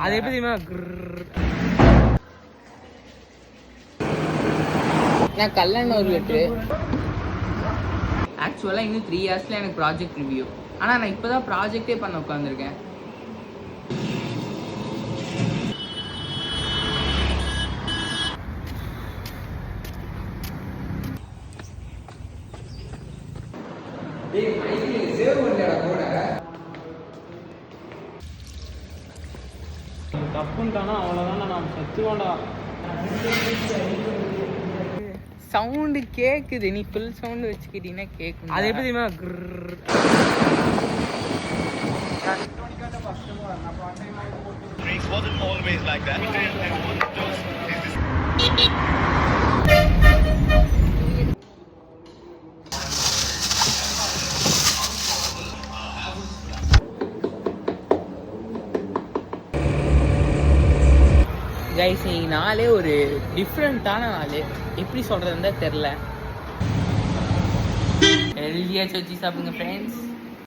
அது எப்படி தெரியுமா? நான் கல்யாணம் ஒரு லெட்ரு. ஆக்சுவலாக இன்னும் 3 இயர்ஸில் எனக்கு ப்ராஜெக்ட் ரிவ்யூ. ஆனால் நான் இப்போ தான் ப்ராஜெக்டே பண்ண உட்காந்துருக்கேன். தப்புன்ட்டானா அவ்வளோதானே, நான் சத்துவாண்டா. சவுண்டு கேட்குது, நீ ஃபுல் சவுண்டு வச்சுக்கிட்டீங்கன்னா கேட்கும். அது எப்படி தெரியுமா? கைஸ், இன்னைக்கு நாளே ஒரு டிஃப்ரெண்ட்டான நாள். எப்படி சொல்கிறதுன்னு தான் தெரில. ஹெல்தியாக வச்சு சாப்பிடுங்க ஃப்ரெண்ட்ஸ்.